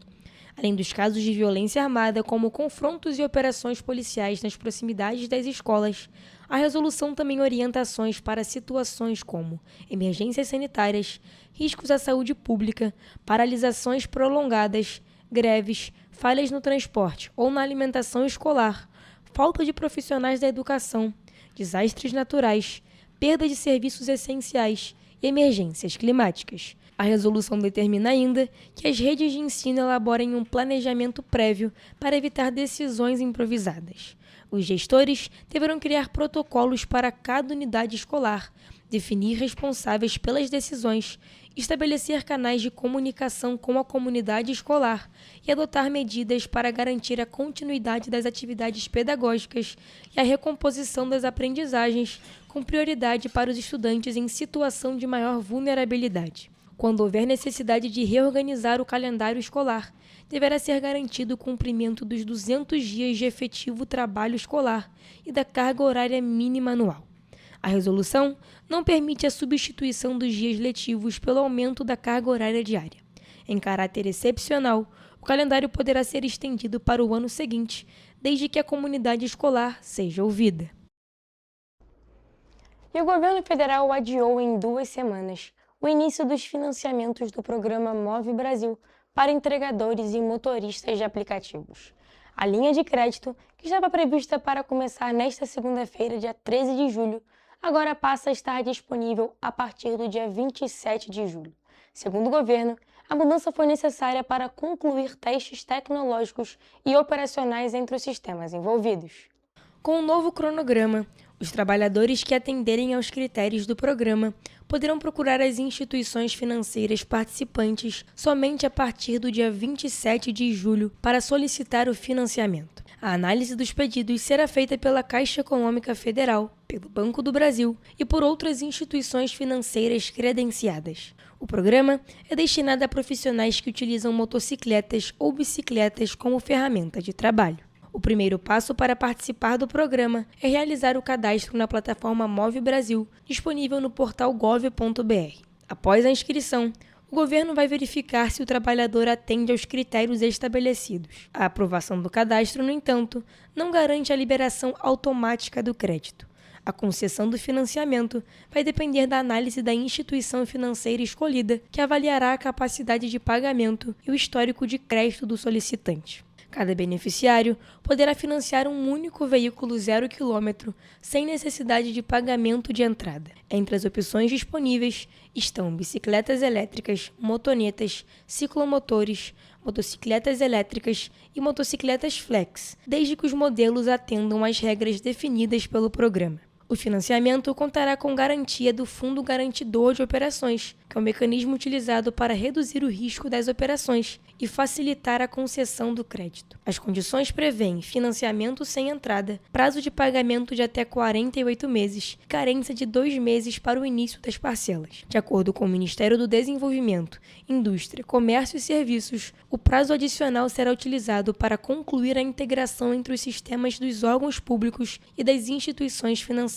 Além dos casos de violência armada, como confrontos e operações policiais nas proximidades das escolas, A resolução também orienta ações para situações como emergências sanitárias, riscos à saúde pública, paralisações prolongadas, greves, falhas no transporte ou na alimentação escolar, falta de profissionais da educação, desastres naturais, perda de serviços essenciais e emergências climáticas. A resolução determina ainda que as redes de ensino elaborem um planejamento prévio para evitar decisões improvisadas. Os gestores deverão criar protocolos para cada unidade escolar, definir responsáveis pelas decisões, estabelecer canais de comunicação com a comunidade escolar e adotar medidas para garantir a continuidade das atividades pedagógicas e a recomposição das aprendizagens, com prioridade para os estudantes em situação de maior vulnerabilidade. Quando houver necessidade de reorganizar o calendário escolar, deverá ser garantido o cumprimento dos 200 dias de efetivo trabalho escolar e da carga horária mínima anual. A resolução não permite a substituição dos dias letivos pelo aumento da carga horária diária. Em caráter excepcional, o calendário poderá ser estendido para o ano seguinte, desde que a comunidade escolar seja ouvida. E o governo federal adiou em 2 semanas o início dos financiamentos do programa Move Brasil para entregadores e motoristas de aplicativos. A linha de crédito, que estava prevista para começar nesta segunda-feira, dia 13 de julho, agora passa a estar disponível a partir do dia 27 de julho. Segundo o governo, a mudança foi necessária para concluir testes tecnológicos e operacionais entre os sistemas envolvidos. Com o novo cronograma, os trabalhadores que atenderem aos critérios do programa poderão procurar as instituições financeiras participantes somente a partir do dia 27 de julho para solicitar o financiamento. A análise dos pedidos será feita pela Caixa Econômica Federal, pelo Banco do Brasil e por outras instituições financeiras credenciadas. O programa é destinado a profissionais que utilizam motocicletas ou bicicletas como ferramenta de trabalho. O primeiro passo para participar do programa é realizar o cadastro na plataforma Move Brasil, disponível no portal gov.br. Após a inscrição, o governo vai verificar se o trabalhador atende aos critérios estabelecidos. A aprovação do cadastro, no entanto, não garante a liberação automática do crédito. A concessão do financiamento vai depender da análise da instituição financeira escolhida, que avaliará a capacidade de pagamento e o histórico de crédito do solicitante. Cada beneficiário poderá financiar um único veículo 0 km sem necessidade de pagamento de entrada. Entre as opções disponíveis estão bicicletas elétricas, motonetas, ciclomotores, motocicletas elétricas e motocicletas flex, desde que os modelos atendam às regras definidas pelo programa. O financiamento contará com garantia do Fundo Garantidor de Operações, que é o mecanismo utilizado para reduzir o risco das operações e facilitar a concessão do crédito. As condições prevêem financiamento sem entrada, prazo de pagamento de até 48 meses, carência de 2 meses para o início das parcelas. De acordo com o Ministério do Desenvolvimento, Indústria, Comércio e Serviços, o prazo adicional será utilizado para concluir a integração entre os sistemas dos órgãos públicos e das instituições financeiras.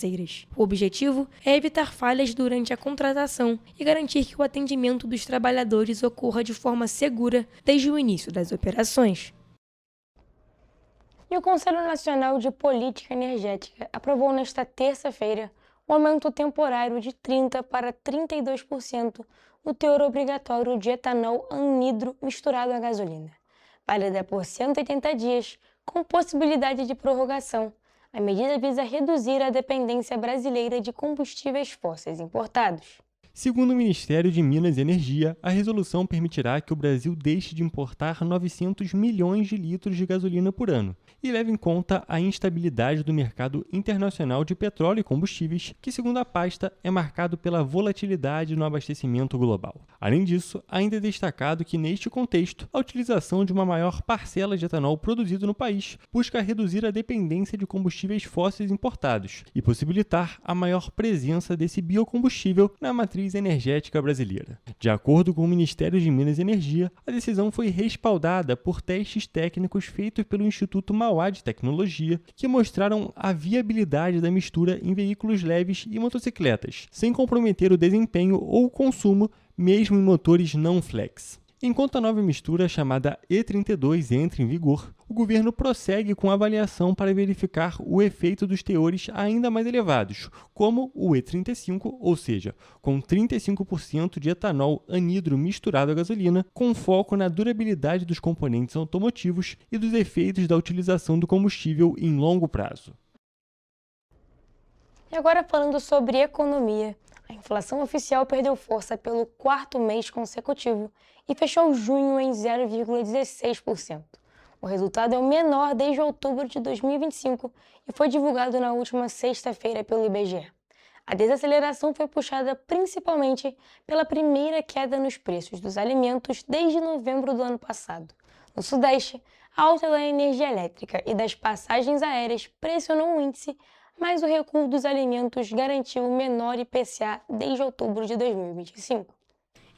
O objetivo é evitar falhas durante a contratação e garantir que o atendimento dos trabalhadores ocorra de forma segura desde o início das operações. E o Conselho Nacional de Política Energética aprovou nesta terça-feira um aumento temporário de 30% para 32% no teor obrigatório de etanol anidro misturado à gasolina, válida por 180 dias, com possibilidade de prorrogação. A medida visa reduzir a dependência brasileira de combustíveis fósseis importados. Segundo o Ministério de Minas e Energia, a resolução permitirá que o Brasil deixe de importar 900 milhões de litros de gasolina por ano e leve em conta a instabilidade do mercado internacional de petróleo e combustíveis, que, segundo a pasta, é marcado pela volatilidade no abastecimento global. Além disso, ainda é destacado que, neste contexto, a utilização de uma maior parcela de etanol produzido no país busca reduzir a dependência de combustíveis fósseis importados e possibilitar a maior presença desse biocombustível na matriz energética brasileira. De acordo com o Ministério de Minas e Energia, a decisão foi respaldada por testes técnicos feitos pelo Instituto Mauá de Tecnologia, que mostraram a viabilidade da mistura em veículos leves e motocicletas, sem comprometer o desempenho ou o consumo, mesmo em motores não flex. Enquanto a nova mistura, chamada E32, entra em vigor, o governo prossegue com a avaliação para verificar o efeito dos teores ainda mais elevados, como o E35, ou seja, com 35% de etanol anidro misturado à gasolina, com foco na durabilidade dos componentes automotivos e dos efeitos da utilização do combustível em longo prazo. E agora falando sobre economia, a inflação oficial perdeu força pelo quarto mês consecutivo e fechou junho em 0,16%. O resultado é o menor desde outubro de 2025 e foi divulgado na última sexta-feira pelo IBGE. A desaceleração foi puxada principalmente pela primeira queda nos preços dos alimentos desde novembro do ano passado. No Sudeste, a alta da energia elétrica e das passagens aéreas pressionou o índice, mas o recuo dos alimentos garantiu o menor IPCA desde outubro de 2025.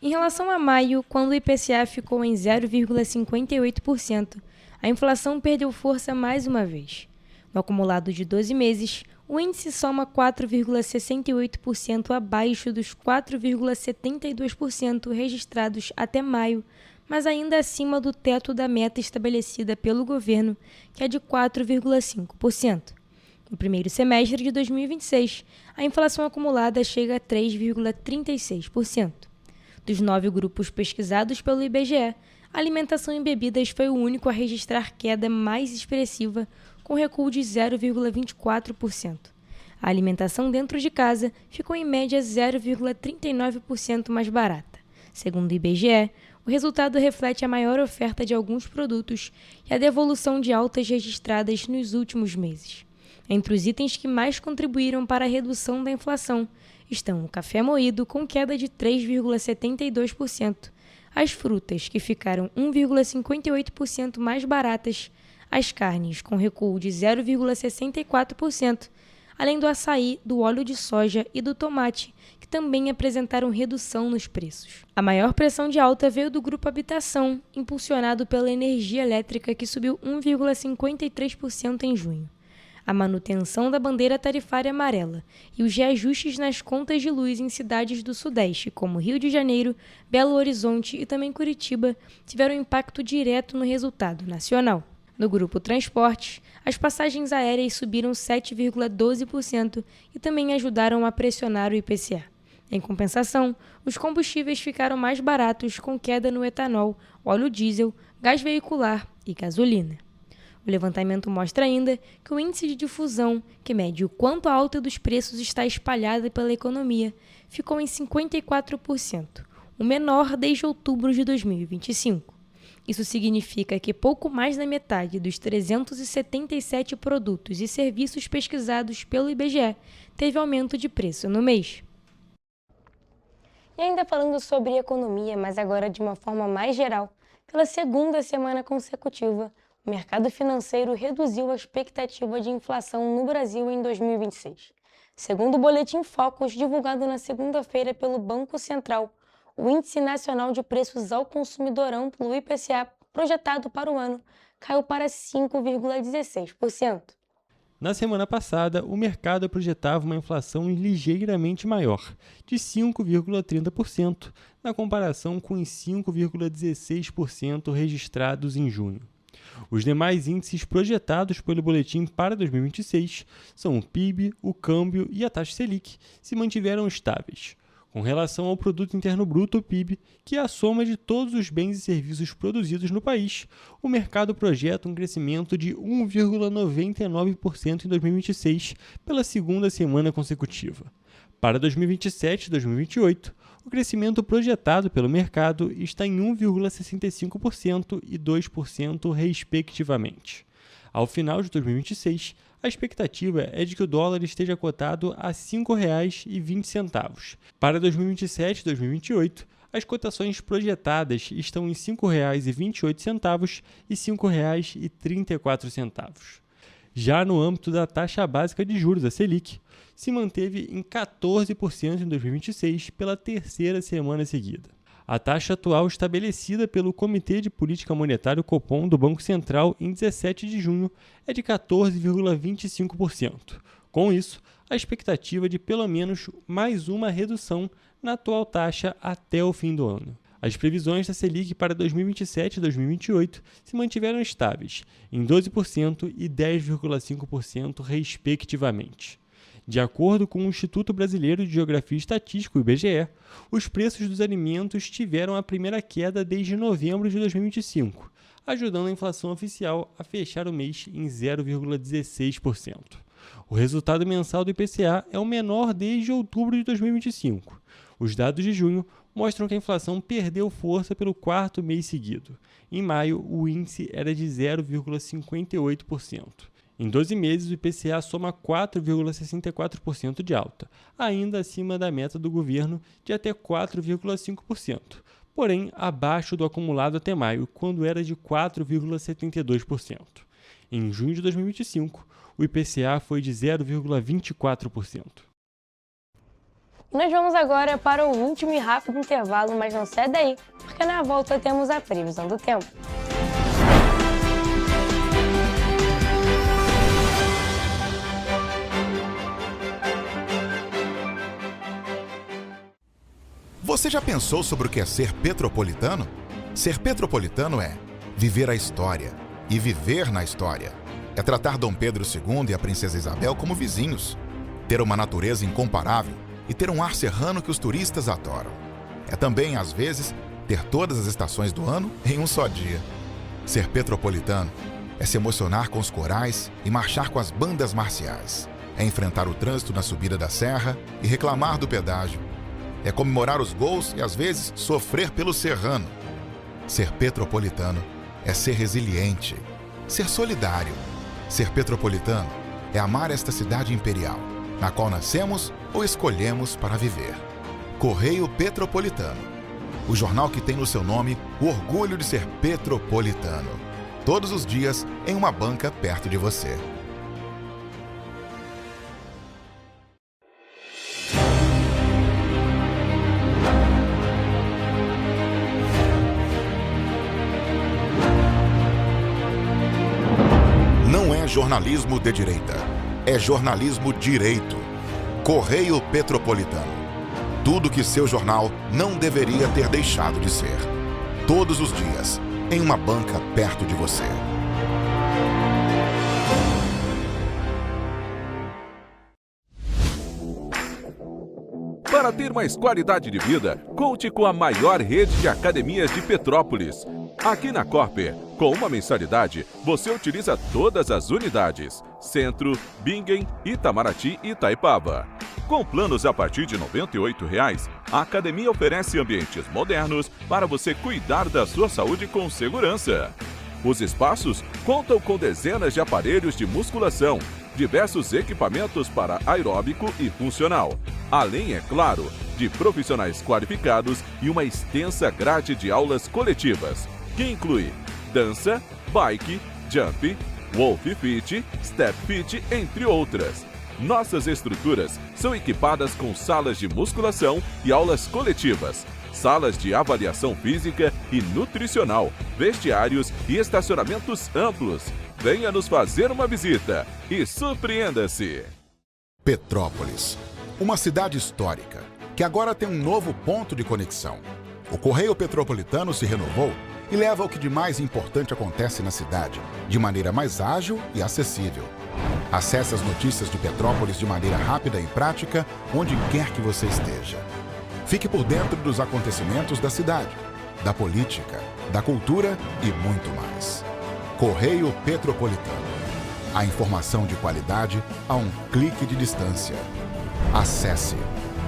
Em relação a maio, quando o IPCA ficou em 0,58%, a inflação perdeu força mais uma vez. No acumulado de 12 meses, o índice soma 4,68% abaixo dos 4,72% registrados até maio, mas ainda acima do teto da meta estabelecida pelo governo, que é de 4,5%. No primeiro semestre de 2026, a inflação acumulada chega a 3,36%. Dos 9 grupos pesquisados pelo IBGE, alimentação e bebidas foi o único a registrar queda mais expressiva, com recuo de 0,24%. A alimentação dentro de casa ficou em média 0,39% mais barata. Segundo o IBGE, o resultado reflete a maior oferta de alguns produtos e a devolução de altas registradas nos últimos meses. Entre os itens que mais contribuíram para a redução da inflação estão o café moído, com queda de 3,72%, as frutas, que ficaram 1,58% mais baratas, as carnes, com recuo de 0,64%, além do açaí, do óleo de soja e do tomate, que também apresentaram redução nos preços. A maior pressão de alta veio do grupo habitação, impulsionado pela energia elétrica, que subiu 1,53% em junho. A manutenção da bandeira tarifária amarela e os reajustes nas contas de luz em cidades do Sudeste, como Rio de Janeiro, Belo Horizonte e também Curitiba, tiveram impacto direto no resultado nacional. No grupo transportes, as passagens aéreas subiram 7,12% e também ajudaram a pressionar o IPCA. Em compensação, os combustíveis ficaram mais baratos, com queda no etanol, óleo diesel, gás veicular e gasolina. O levantamento mostra ainda que o índice de difusão, que mede o quanto a alta dos preços está espalhada pela economia, ficou em 54%, o menor desde outubro de 2025. Isso significa que pouco mais da metade dos 377 produtos e serviços pesquisados pelo IBGE teve aumento de preço no mês. E ainda falando sobre economia, mas agora de uma forma mais geral, pela segunda semana consecutiva, o mercado financeiro reduziu a expectativa de inflação no Brasil em 2026. Segundo o Boletim Focus, divulgado na segunda-feira pelo Banco Central, o Índice Nacional de Preços ao Consumidor Amplo, IPCA, projetado para o ano, caiu para 5,16%. Na semana passada, o mercado projetava uma inflação ligeiramente maior, de 5,30%, na comparação com os 5,16% registrados em junho. Os demais índices projetados pelo boletim para 2026 são o PIB, o câmbio e a taxa Selic, se mantiveram estáveis. Com relação ao Produto Interno Bruto, o PIB, que é a soma de todos os bens e serviços produzidos no país, o mercado projeta um crescimento de 1,99% em 2026, pela segunda semana consecutiva. Para 2027 e 2028, o crescimento projetado pelo mercado está em 1,65% e 2%, respectivamente. Ao final de 2026, a expectativa é de que o dólar esteja cotado a R$ 5,20. Para 2027 e 2028, as cotações projetadas estão em R$ 5,28 e R$ 5,34. Já no âmbito da taxa básica de juros, a Selic, se manteve em 14% em 2026 pela terceira semana seguida. A taxa atual estabelecida pelo Comitê de Política Monetária Copom do Banco Central em 17 de junho é de 14,25%. Com isso, a expectativa é de pelo menos mais uma redução na atual taxa até o fim do ano. As previsões da Selic para 2027 e 2028 se mantiveram estáveis, em 12% e 10,5%, respectivamente. De acordo com o Instituto Brasileiro de Geografia e Estatística, o IBGE, os preços dos alimentos tiveram a primeira queda desde novembro de 2025, ajudando a inflação oficial a fechar o mês em 0,16%. O resultado mensal do IPCA é o menor desde outubro de 2025. Os dados de junho mostram que a inflação perdeu força pelo quarto mês seguido. Em maio, o índice era de 0,58%. Em 12 meses, o IPCA soma 4,64% de alta, ainda acima da meta do governo de até 4,5%, porém abaixo do acumulado até maio, quando era de 4,72%. Em junho de 2025, o IPCA foi de 0,24%. Nós vamos agora para o último e rápido intervalo, mas não sai daí, porque na volta temos a previsão do tempo. Você já pensou sobre o que é ser petropolitano? Ser petropolitano é viver a história e viver na história. É tratar Dom Pedro II e a Princesa Isabel como vizinhos, ter uma natureza incomparável e ter um ar serrano que os turistas adoram. É também, às vezes, ter todas as estações do ano em um só dia. Ser petropolitano é se emocionar com os corais e marchar com as bandas marciais. É enfrentar o trânsito na subida da serra e reclamar do pedágio. É comemorar os gols e, às vezes, sofrer pelo serrano. Ser petropolitano é ser resiliente, ser solidário. Ser petropolitano é amar esta cidade imperial, na qual nascemos ou escolhemos para viver. Correio Petropolitano, o jornal que tem no seu nome o orgulho de ser petropolitano. Todos os dias em uma banca perto de você. Não é jornalismo de direita, é jornalismo direito. Correio Petropolitano. Tudo que seu jornal não deveria ter deixado de ser. Todos os dias, em uma banca perto de você. Para ter mais qualidade de vida, conte com a maior rede de academias de Petrópolis. Aqui na Corper, com uma mensalidade, você utiliza todas as unidades: Centro, Bingen, Itamaraty e Itaipava. Com planos a partir de R$ 98,00, a academia oferece ambientes modernos para você cuidar da sua saúde com segurança. Os espaços contam com dezenas de aparelhos de musculação, diversos equipamentos para aeróbico e funcional, além, é claro, de profissionais qualificados e uma extensa grade de aulas coletivas, que inclui dança, bike, jump, wolf fit, step fit, entre outras. Nossas estruturas são equipadas com salas de musculação e aulas coletivas, salas de avaliação física e nutricional, vestiários e estacionamentos amplos. Venha nos fazer uma visita e surpreenda-se! Petrópolis, uma cidade histórica que agora tem um novo ponto de conexão. O Correio Petropolitano se renovou e leva o que de mais importante acontece na cidade, de maneira mais ágil e acessível. Acesse as notícias de Petrópolis de maneira rápida e prática, onde quer que você esteja. Fique por dentro dos acontecimentos da cidade, da política, da cultura e muito mais. Correio Petropolitano. A informação de qualidade a um clique de distância. Acesse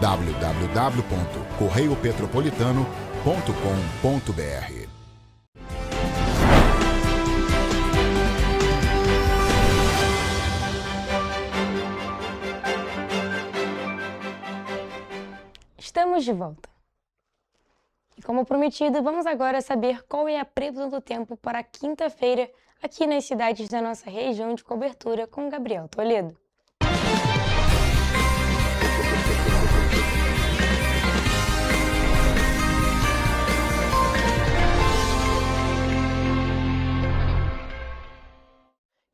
www.correiopetropolitano.com.br. Estamos de volta. E como prometido, vamos agora saber qual é a previsão do tempo para quinta-feira aqui nas cidades da nossa região de cobertura com Gabriel Toledo.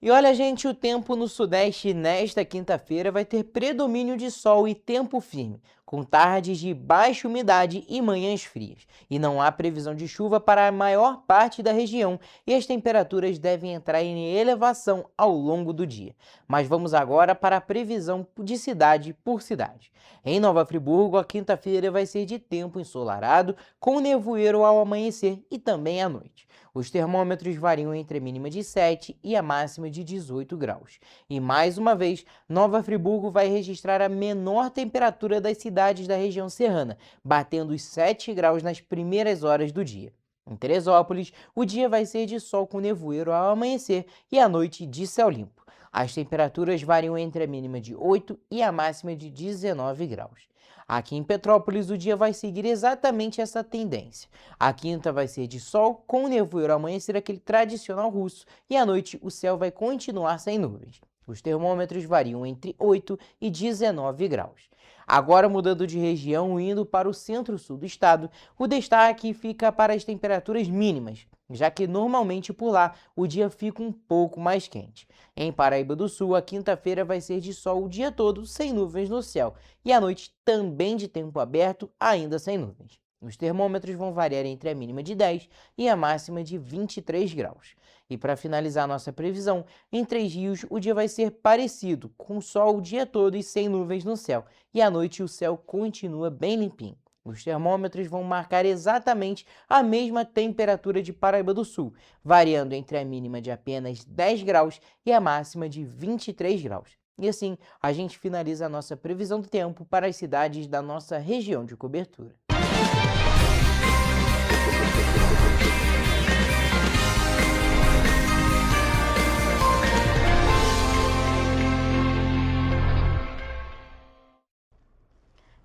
E olha, gente, o tempo no Sudeste nesta quinta-feira vai ter predomínio de sol e tempo firme, com tardes de baixa umidade e manhãs frias. E não há previsão de chuva para a maior parte da região e as temperaturas devem entrar em elevação ao longo do dia. Mas vamos agora para a previsão de cidade por cidade. Em Nova Friburgo, a quinta-feira vai ser de tempo ensolarado, com nevoeiro ao amanhecer e também à noite. Os termômetros variam entre a mínima de 7 e a máxima de 18 graus. E mais uma vez, Nova Friburgo vai registrar a menor temperatura das cidades da região serrana, batendo os 7 graus nas primeiras horas do dia. Em Teresópolis, o dia vai ser de sol com nevoeiro ao amanhecer e à noite de céu limpo. As temperaturas variam entre a mínima de 8 e a máxima de 19 graus. Aqui em Petrópolis, o dia vai seguir exatamente essa tendência. A quinta vai ser de sol, com nevoeiro ao amanhecer, aquele tradicional russo, e à noite o céu vai continuar sem nuvens. Os termômetros variam entre 8 e 19 graus. Agora, mudando de região, indo para o centro-sul do estado, o destaque fica para as temperaturas mínimas, já que normalmente por lá o dia fica um pouco mais quente. Em Paraíba do Sul, a quinta-feira vai ser de sol o dia todo, sem nuvens no céu, e à noite também de tempo aberto, ainda sem nuvens. Os termômetros vão variar entre a mínima de 10 e a máxima de 23 graus. E para finalizar nossa previsão, em Três Rios o dia vai ser parecido, com sol o dia todo e sem nuvens no céu, e à noite o céu continua bem limpinho. Os termômetros vão marcar exatamente a mesma temperatura de Paraíba do Sul, variando entre a mínima de apenas 10 graus e a máxima de 23 graus. E assim, a gente finaliza a nossa previsão do tempo para as cidades da nossa região de cobertura.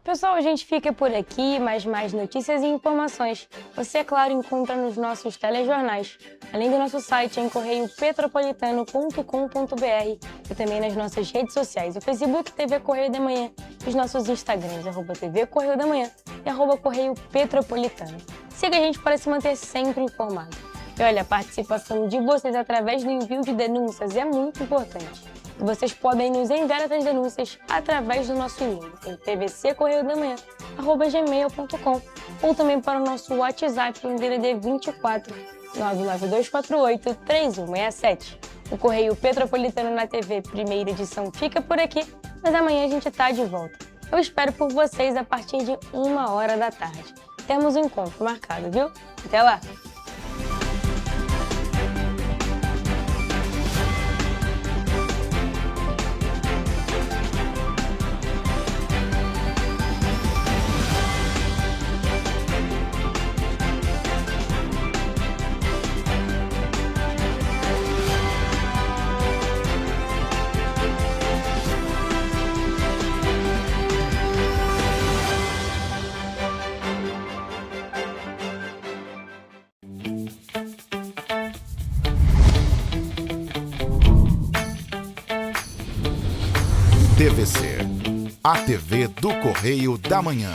Pessoal, a gente fica por aqui, mas mais notícias e informações você, é claro, encontra nos nossos telejornais, além do nosso site em correiopetropolitano.com.br e também nas nossas redes sociais, o Facebook TV Correio da Manhã e os nossos Instagrams, @TV Correio da Manhã e @Correio Petropolitano. Siga a gente para se manter sempre informado. E olha, a participação de vocês através do envio de denúncias é muito importante. E vocês podem nos enviar essas denúncias através do nosso e-mail em tvccorreiodamanhã@gmail.com ou também para o nosso WhatsApp no DDD 24 99248 3167. O Correio Petropolitano na TV, primeira edição, fica por aqui, mas amanhã a gente tá de volta. Eu espero por vocês a partir de 1h da tarde. Temos um encontro marcado, viu? Até lá! TVC, a TV do Correio da Manhã.